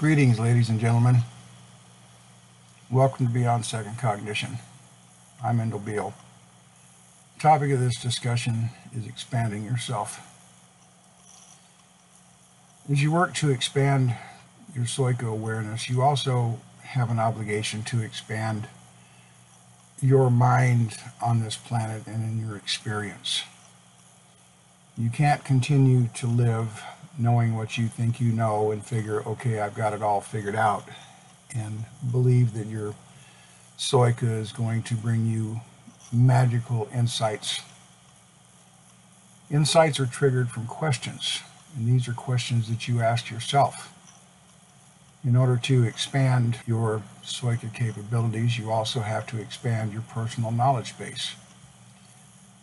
Greetings, ladies and gentlemen. Welcome to Beyond Second Cognition. I'm Beall. The topic of this discussion is expanding yourself. As you work to expand your PSOYCA awareness, you also have an obligation to expand your mind on this planet and in your experience. You can't continue to live knowing what you think you know and figure, okay, I've got it all figured out, and believe that your PSOYCA is going to bring you magical insights. Insights are triggered from questions, and these are questions that you ask yourself. In order to expand your PSOYCA capabilities, you also have to expand your personal knowledge base.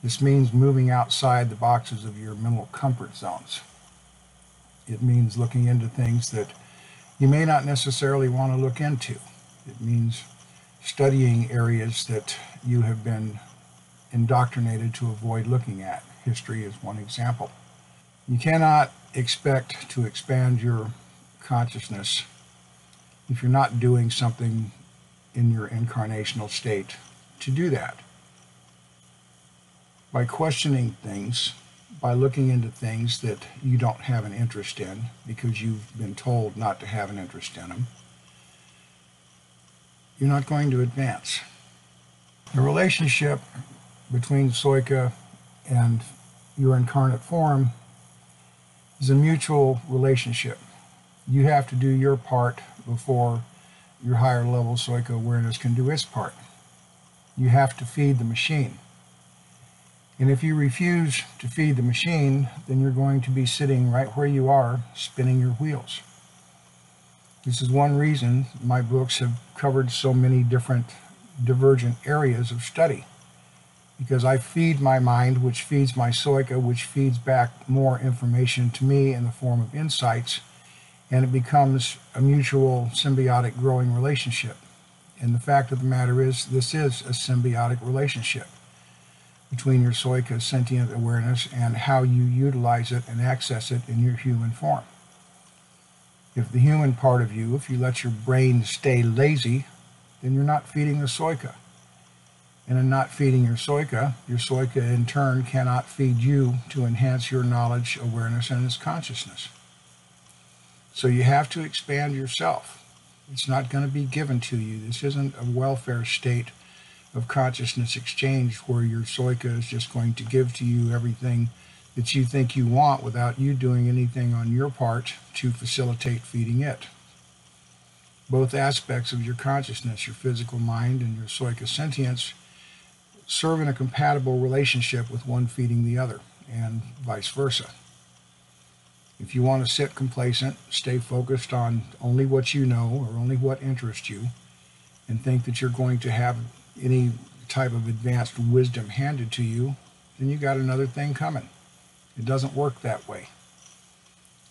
This means moving outside the boxes of your mental comfort zones. It means looking into things that you may not necessarily want to look into. It means studying areas that you have been indoctrinated to avoid looking at. History is one example. You cannot expect to expand your consciousness if you're not doing something in your incarnational state to do that. By questioning things, by looking into things that you don't have an interest in because you've been told not to have an interest in them, you're not going to advance. The relationship between PSOYCA and your incarnate form is a mutual relationship. You have to do your part before your higher level PSOYCA awareness can do its part. You have to feed the machine. And if you refuse to feed the machine, then you're going to be sitting right where you are, spinning your wheels. This is one reason my books have covered so many different divergent areas of study. Because I feed my mind, which feeds my PSOYCA, which feeds back more information to me in the form of insights, and it becomes a mutual symbiotic growing relationship. And the fact of the matter is, this is a symbiotic relationship between your PSOYCA sentient awareness and how you utilize it and access it in your human form. If the human part of you, if you let your brain stay lazy, then you're not feeding the PSOYCA. And in not feeding your PSOYCA in turn cannot feed you to enhance your knowledge, awareness, and its consciousness. So you have to expand yourself. It's not going to be given to you. This isn't a welfare state of consciousness exchange where your PSOYCA is just going to give to you everything that you think you want without you doing anything on your part to facilitate feeding it. Both aspects of your consciousness, your physical mind and your PSOYCA sentience, serve in a compatible relationship with one feeding the other, and vice versa. If you want to sit complacent, stay focused on only what you know or only what interests you, and think that you're going to have any type of advanced wisdom handed to you, then you got another thing coming. It doesn't work that way.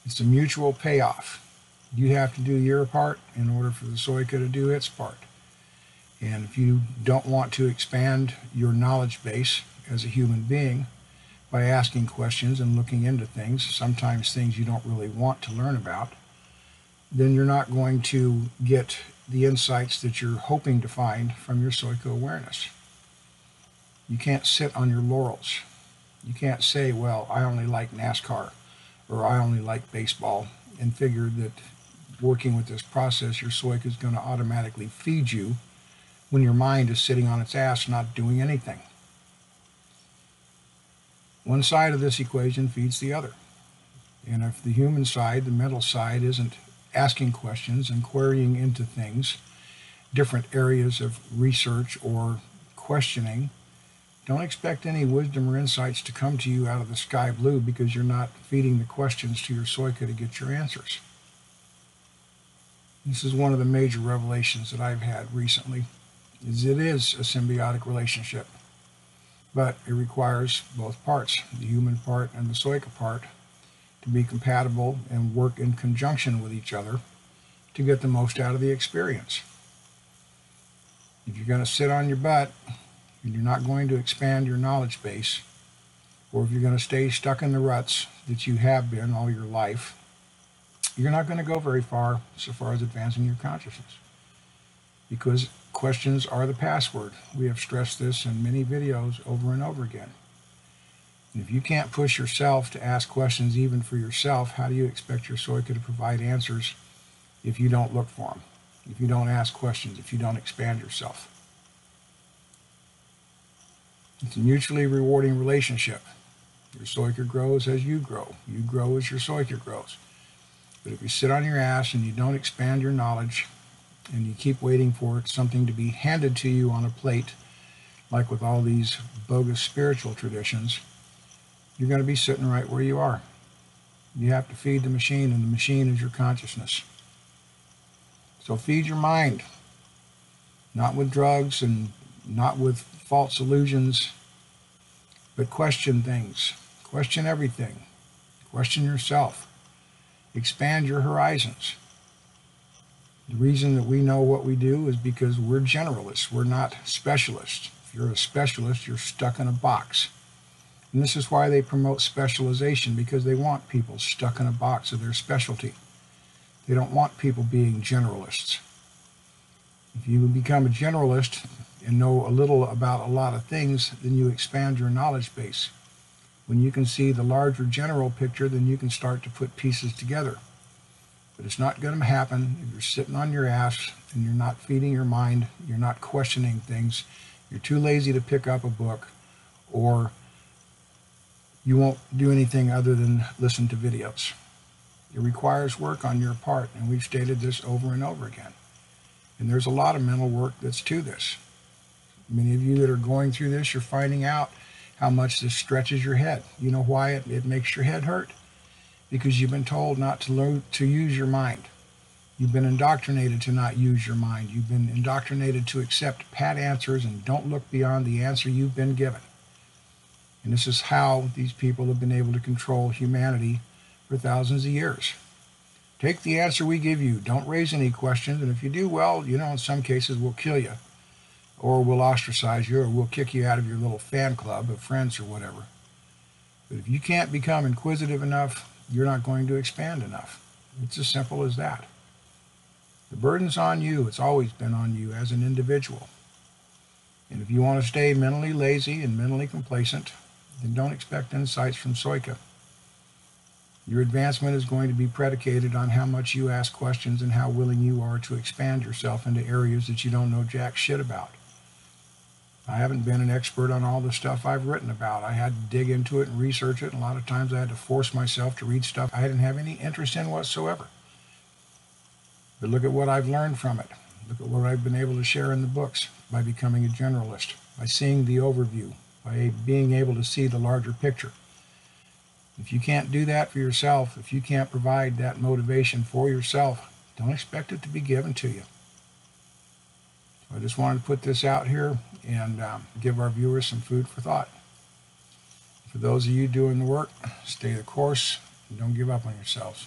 It's a mutual payoff. You have to do your part in order for the PSOYCA to do its part. And if you don't want to expand your knowledge base as a human being by asking questions and looking into things, sometimes things you don't really want to learn about, then you're not going to get the insights that you're hoping to find from your PSOYCA awareness. You can't sit on your laurels. You can't say, well, I only like NASCAR or I only like baseball, and figure that working with this process, your PSOYCA is going to automatically feed you when your mind is sitting on its ass not doing anything. One side of this equation feeds the other. And if the human side, the mental side, isn't asking questions and querying into things, different areas of research or questioning, don't expect any wisdom or insights to come to you out of the sky blue, because you're not feeding the questions to your PSOYCA to get your answers. This is one of the major revelations that I've had recently, is it is a symbiotic relationship, but it requires both parts, the human part and the PSOYCA part, to be compatible and work in conjunction with each other to get the most out of the experience. If you're going to sit on your butt and you're not going to expand your knowledge base, or if you're going to stay stuck in the ruts that you have been all your life, you're not going to go very far so far as advancing your consciousness, because questions are the password. We have stressed this in many videos over and over again. And if you can't push yourself to ask questions even for yourself, how do you expect your PSOYCA to provide answers if you don't look for them, if you don't ask questions, if you don't expand yourself? It's a mutually rewarding relationship. Your PSOYCA grows as you grow. You grow as your PSOYCA grows. But if you sit on your ass and you don't expand your knowledge, and you keep waiting for something to be handed to you on a plate, like with all these bogus spiritual traditions, you're going to be sitting right where you are. You have to feed the machine, and the machine is your consciousness. So feed your mind, not with drugs and not with false illusions, but question things. Question everything. Question yourself. Expand your horizons. The reason that we know what we do is because we're generalists. We're not specialists. If you're a specialist, you're stuck in a box. And this is why they promote specialization, because they want people stuck in a box of their specialty. They don't want people being generalists. If you become a generalist and know a little about a lot of things, then you expand your knowledge base. When you can see the larger general picture, then you can start to put pieces together. But it's not going to happen if you're sitting on your ass and you're not feeding your mind, you're not questioning things, you're too lazy to pick up a book, or you won't do anything other than listen to videos. It requires work on your part, and we've stated this over and over again. And there's a lot of mental work that's to this. Many of you that are going through this, you're finding out how much this stretches your head. You know why it makes your head hurt? Because you've been told not to use your mind. You've been indoctrinated to not use your mind. You've been indoctrinated to accept pat answers and don't look beyond the answer you've been given. And this is how these people have been able to control humanity for thousands of years. Take the answer we give you. Don't raise any questions. And if you do, well, in some cases we'll kill you, or we'll ostracize you, or we'll kick you out of your little fan club of friends or whatever. But if you can't become inquisitive enough, you're not going to expand enough. It's as simple as that. The burden's on you. It's always been on you as an individual. And if you want to stay mentally lazy and mentally complacent, then don't expect insights from PSOYCA. Your advancement is going to be predicated on how much you ask questions and how willing you are to expand yourself into areas that you don't know jack shit about. I haven't been an expert on all the stuff I've written about. I had to dig into it and research it, and a lot of times I had to force myself to read stuff I didn't have any interest in whatsoever. But look at what I've learned from it. Look at what I've been able to share in the books by becoming a generalist, by seeing the overview, by being able to see the larger picture. If you can't do that for yourself, if you can't provide that motivation for yourself, don't expect it to be given to you. So I just wanted to put this out here and give our viewers some food for thought. For those of you doing the work, stay the course and don't give up on yourselves.